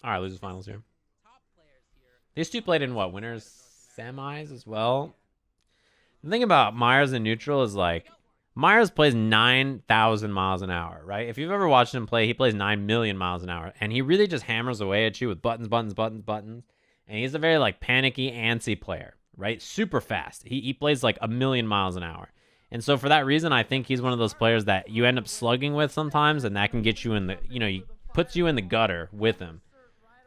All right, losers finals here. These two played in what, winners semis as well. The thing about Myers in neutral is like Myers plays 9,000 miles an hour, right? If you've ever watched him play, he plays 9 million miles an hour, and he really just hammers away at you with buttons, buttons, buttons, buttons. And he's a very like panicky, antsy player, right? Super fast. He plays like a million miles an hour. And so for that reason, I think he's one of those players that you end up slugging with sometimes, and that can get you in the, puts you in the gutter with him.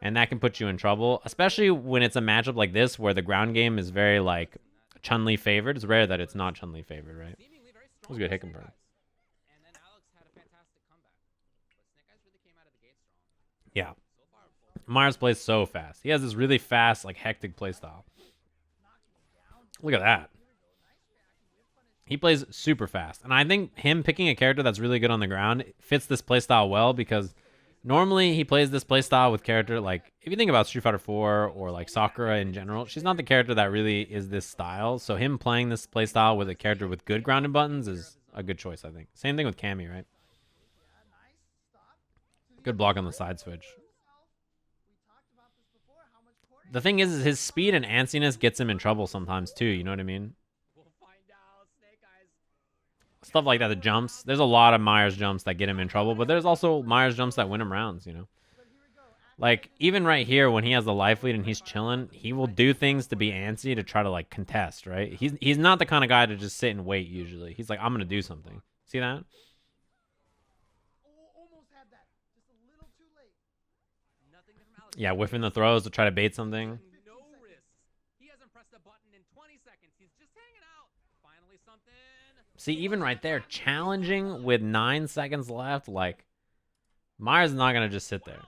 And that can put you in trouble, especially when it's a matchup like this where the ground game is very like Chun-Li favored. It's rare that it's not Chun-Li favored, right? That was a good hit confirm. Yeah. Myers plays so fast. He has this really fast, like hectic play style. Look at that. He plays super fast. And I think him picking a character that's really good on the ground fits this playstyle well because normally he plays this playstyle with character like, if you think about Street Fighter 4 or like Sakura in general, she's not the character that really is this style. So him playing this playstyle with a character with good grounded buttons is a good choice, I think. Same thing with Cammy, right? Good block on the side switch. The thing is his speed and antsiness gets him in trouble sometimes too, you know what I mean? Stuff like that, the jumps. There's a lot of Myers jumps that get him in trouble, but there's also Myers jumps that win him rounds, you know? Like, even right here, when he has the life lead and he's chilling, he will do things to be antsy to try to, like, contest, right? He's not the kind of guy to just sit and wait, usually. He's like, I'm going to do something. See that? Yeah, whiffing the throws to try to bait something. See, even right there, challenging with 9 seconds left, like, Myers is not going to just sit there.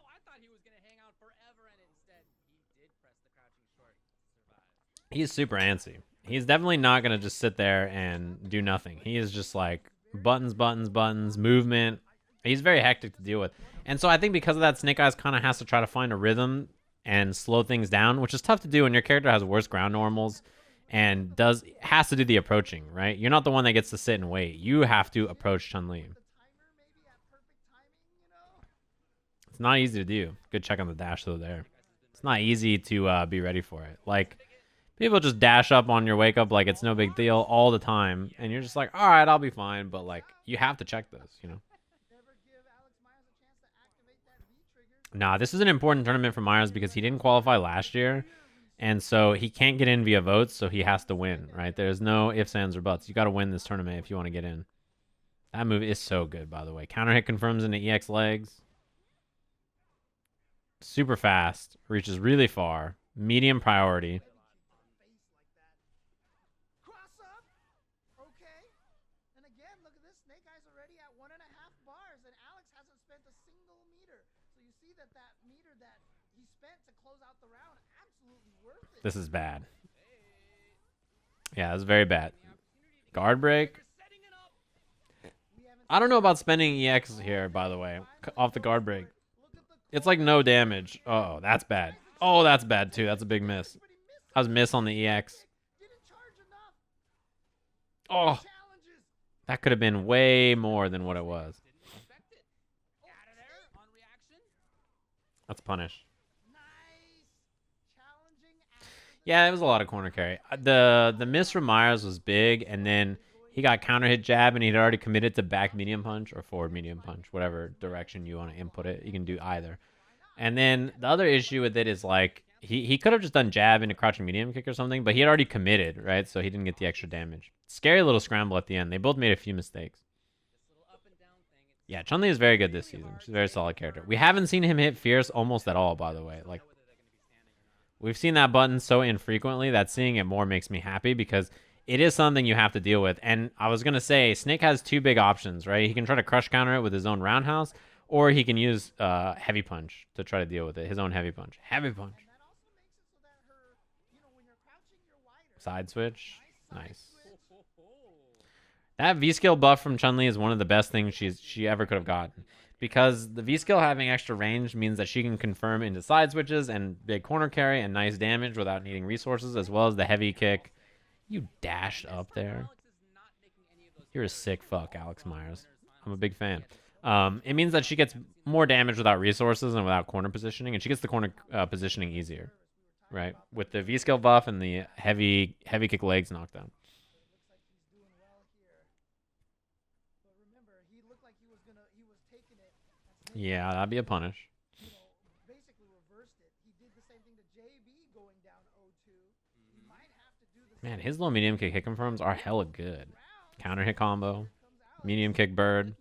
He's super antsy. He's definitely not going to just sit there and do nothing. He is just like buttons, buttons, buttons, movement. He's very hectic to deal with. And so I think because of that, Snake Eyes kind of has to try to find a rhythm and slow things down, which is tough to do when your character has worse ground normals and has to do the approaching, right? You're not the one that gets to sit and wait. You have to approach Chun-Li. It's not easy to do. Good check on the dash though there. It's not easy to be ready for it. Like, people just dash up on your wake up like it's no big deal all the time, and you're just like, all right, I'll be fine, but like, you have to check this, you know? Nah, this is an important tournament for Myers because he didn't qualify last year, and so he can't get in via votes, so he has to win, right? There's no ifs, ands, or buts. You got to win this tournament if you want to get in. That move is so good, by the way. Counter hit confirms into EX legs. Super fast. Reaches really far. Medium priority. This is bad. Yeah, this is very bad. Guard break. I don't know about spending EX here, by the way. Off the guard break. It's like no damage. Oh, that's bad. Oh, that's bad too. That's a big miss. That was a miss on the EX. Oh, that could have been way more than what it was. Let's punish. Yeah, it was a lot of corner carry. The miss from Myers was big, and then he got counter hit jab, and he'd already committed to back medium punch or forward medium punch, whatever direction you want to input it. You can do either. And then the other issue with it is like he could have just done jab into crouching medium kick or something, but he had already committed, right? So he didn't get the extra damage. Scary little scramble at the end. They both made a few mistakes. Yeah, Chun-Li is very good this season. She's a very solid character. We haven't seen him hit Fierce almost at all, by the way. Like, we've seen that button so infrequently that seeing it more makes me happy because it is something you have to deal with. And I was going to say, Snake has two big options, right? He can try to crush counter it with his own roundhouse, or he can use heavy punch to try to deal with it. His own heavy punch. Heavy punch. Side switch. Nice. That V-skill buff from Chun-Li is one of the best things she ever could have gotten. Because the V-skill having extra range means that she can confirm into side switches and big corner carry and nice damage without needing resources, as well as the heavy kick. You dashed up there. You're a sick fuck, Alex Myers. I'm a big fan. It means that she gets more damage without resources and without corner positioning, and she gets the corner positioning easier, right? With the V skill buff and the heavy kick legs knockdown. Yeah, that'd be a punish. Man, his low medium kick hit confirms are hella good. Counter hit combo, medium kick bird.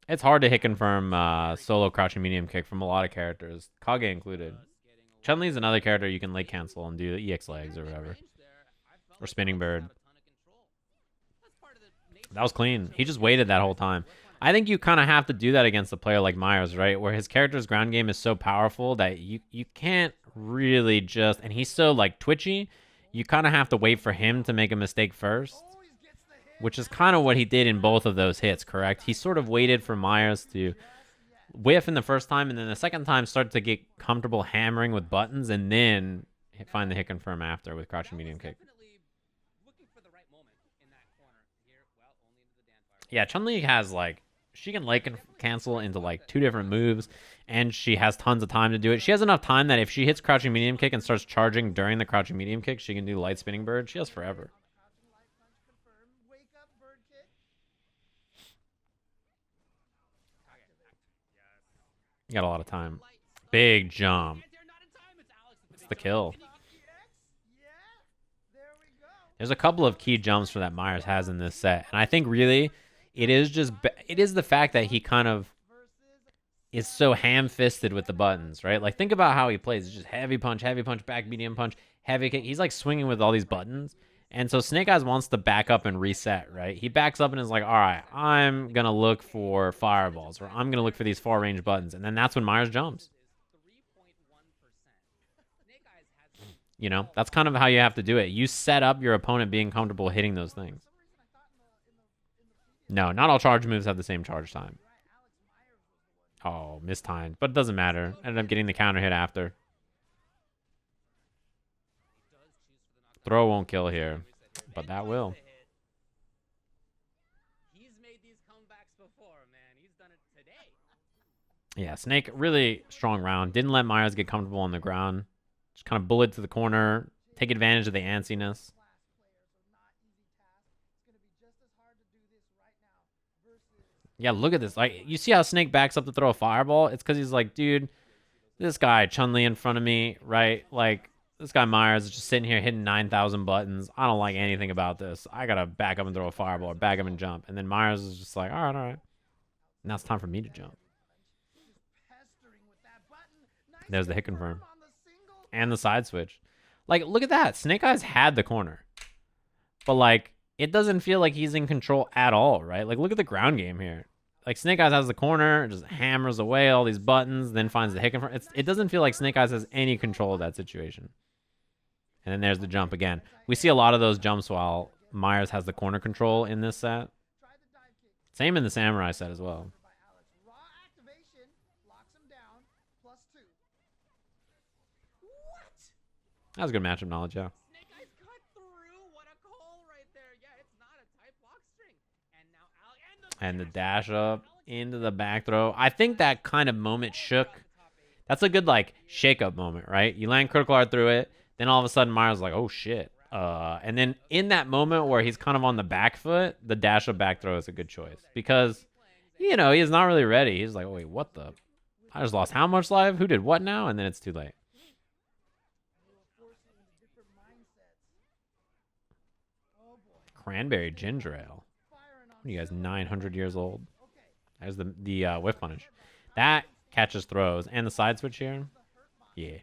It's hard to hit confirm solo crouching medium kick from a lot of characters, Kage included. Chun-Li's another character you can late cancel and do the EX legs or whatever. Or spinning bird. That was clean. He just waited that whole time. I think you kind of have to do that against a player like Myers, right? Where his character's ground game is so powerful that you can't really just... And he's so, like, twitchy. You kind of have to wait for him to make a mistake first. Which is kind of what he did in both of those hits, correct? He sort of waited for Myers to whiff in the first time, and then the second time start to get comfortable hammering with buttons, and then find the hit confirm after with crouching medium kick. Yeah, Chun-Li has, like, she can like cancel into like 2 different moves, and she has tons of time to do it. She has enough time that if she hits crouching medium kick and starts charging during the crouching medium kick, she can do light spinning bird. She has forever. You got a lot of time. Big jump. It's the kill. There's a couple of key jumps for that Myers has in this set, and I think really it is the fact that he kind of is so ham-fisted with the buttons, right? Like, think about how he plays. It's just heavy punch, back medium punch, heavy kick. He's like swinging with all these buttons. And so Snake Eyes wants to back up and reset, right? He backs up and is like, all right, I'm going to look for fireballs, or I'm going to look for these far range buttons. And then that's when Myers jumps. You know, that's kind of how you have to do it. You set up your opponent being comfortable hitting those things. No, not all charge moves have the same charge time. Oh, mistimed. But it doesn't matter. Ended up getting the counter hit after. Throw won't kill here, but that will. Yeah, Snake, really strong round. Didn't let Myers get comfortable on the ground. Just kind of bullet to the corner. Take advantage of the antsiness. Yeah, look at this. Like, you see how Snake backs up to throw a fireball? It's because he's like, dude, this guy, Chun-Li in front of me, right? Like, this guy Myers is just sitting here hitting 9,000 buttons. I don't like anything about this. I got to back up and throw a fireball or back up and jump. And then Myers is just like, all right, all right. Now it's time for me to jump. There's the hit confirm. And the side switch. Like, look at that. Snake Eyes had the corner. But, like, it doesn't feel like he's in control at all, right? Like, look at the ground game here. Like, Snake Eyes has the corner, just hammers away all these buttons, then finds the hit confirm. It doesn't feel like Snake Eyes has any control of that situation. And then there's the jump again. We see a lot of those jumps while Myers has the corner control in this set. Same in the Samurai set as well. That was good matchup knowledge, yeah. And the dash up into the back throw. I think that kind of moment shook. That's a good, like, shake-up moment, right? You land critical art through it. Then all of a sudden, Myers is like, oh, shit. And then in that moment where he's kind of on the back foot, the dash up back throw is a good choice. Because, you know, he's not really ready. He's like, oh, wait, what the? I just lost how much life? Who did what now? And then it's too late. Cranberry ginger ale. What are you guys, 900 years old? There's the whiff punish. That catches throws. And the side switch here. Yeah.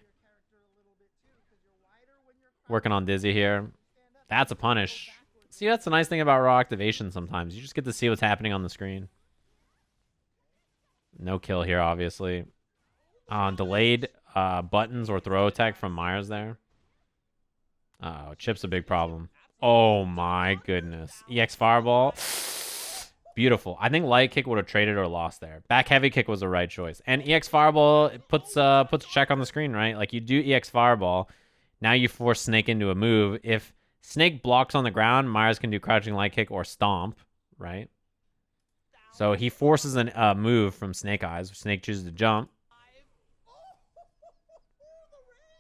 Working on Dizzy here. That's a punish. See, that's the nice thing about raw activation sometimes. You just get to see what's happening on the screen. No kill here, obviously. Delayed buttons or throw attack from Myers there. Oh, chip's a big problem. Oh my goodness. EX Fireball. Beautiful. I think light kick would have traded or lost there. Back heavy kick was the right choice. And EX Fireball puts a check on the screen, right? Like, you do EX Fireball. Now you force Snake into a move. If Snake blocks on the ground, Myers can do crouching light kick or stomp, right? So he forces a move from Snake Eyes. Snake chooses to jump.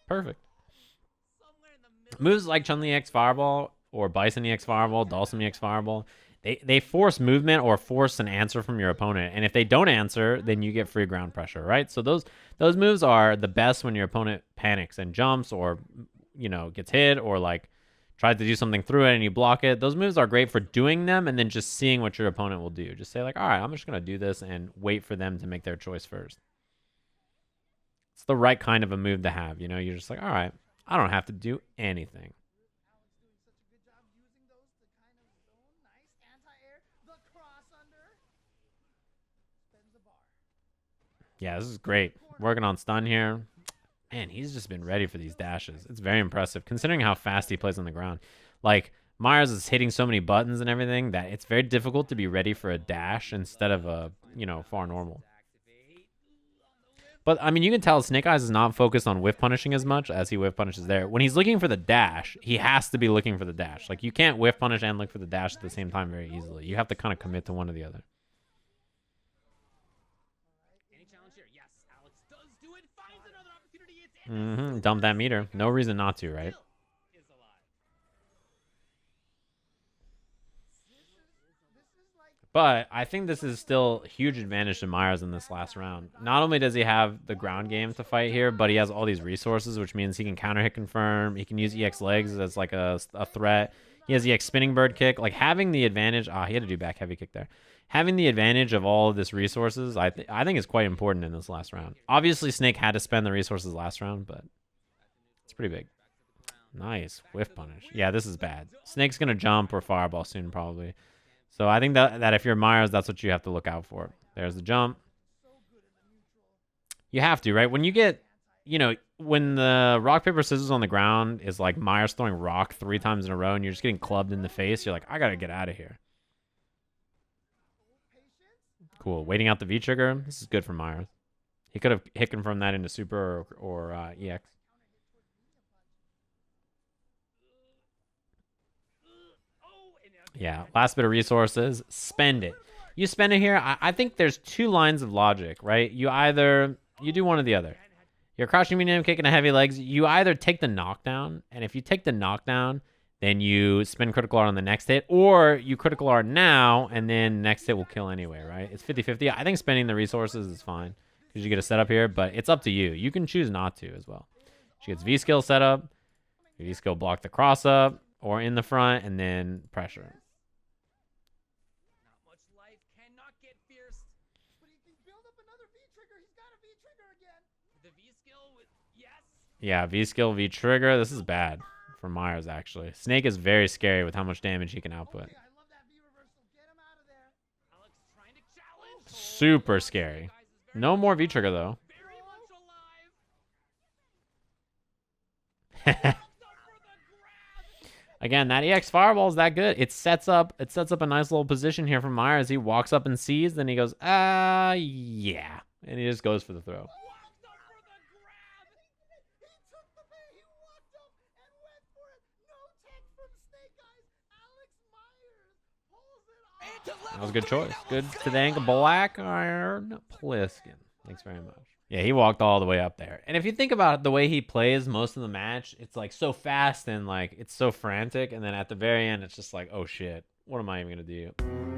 Perfect. Moves like Chun-Li X Fireball or Bison EX Fireball, Dawson EX Fireball, they force movement or force an answer from your opponent. And if they don't answer, then you get free ground pressure, right? So those moves are the best when your opponent panics and jumps or, you know, gets hit or like tries to do something through it and you block it. Those moves are great for doing them and then just seeing what your opponent will do. Just say like, all right, I'm just going to do this and wait for them to make their choice first. It's the right kind of a move to have. You know, you're just like, all right, I don't have to do anything. Yeah, this is great. Working on stun here. Man, he's just been ready for these dashes. It's very impressive, considering how fast he plays on the ground. Like, Myers is hitting so many buttons and everything that it's very difficult to be ready for a dash instead of a, you know, far normal. But, I mean, you can tell Snake Eyes is not focused on whiff punishing as much as he whiff punishes there. When he's looking for the dash, he has to be looking for the dash. Like, you can't whiff punish and look for the dash at the same time very easily. You have to kind of commit to one or the other. Dump that meter. No reason not to, right? But I think this is still a huge advantage to Myers in this last round. Not only does he have the ground game to fight here, but he has all these resources, which means he can counter hit confirm. He can use EX legs as like a threat. He has EX spinning bird kick. Like having the advantage. He had to do back heavy kick there. Having the advantage of all of this resources, I think is quite important in this last round. Obviously, Snake had to spend the resources last round, but it's pretty big. Nice. Whiff punish. Yeah, this is bad. Snake's going to jump or fireball soon, probably. So I think that if you're Myers, that's what you have to look out for. There's the jump. You have to, right? When you get, you know, when the rock, paper, scissors on the ground is like Myers throwing rock 3 times in a row and you're just getting clubbed in the face, you're like, I got to get out of here. Cool. Waiting out the V-trigger. This is good for Myers. He could have hit confirmed that into super or EX. Yeah, last bit of resources. Spend it. You spend it here. I think there's 2 lines of logic, right? You do one or the other. You're crouching medium kick and a heavy legs. You either take the knockdown, and if you take the knockdown, then you spend critical art on the next hit, or you critical art now, and then next hit will kill anyway, right? It's 50-50. I think spending the resources is fine, because you get a setup here, but it's up to you. You can choose not to as well. She gets V-skill set up. V-skill block the cross up, or in the front, and then pressure. Yeah, V-skill, V-trigger. This is bad for Myers, actually. Snake is very scary with how much damage he can output. Super scary. No more V-trigger, though. Again, that EX Fireball is that good. It sets up a nice little position here for Myers. He walks up and sees, then he goes, yeah. And he just goes for the throw. That was a good choice. Good to thank Black Iron Pliskin. Thanks very much. Yeah, he walked all the way up there. And if you think about it, the way he plays most of the match, it's like so fast and like it's so frantic. And then at the very end, it's just like, oh shit, what am I even going to do?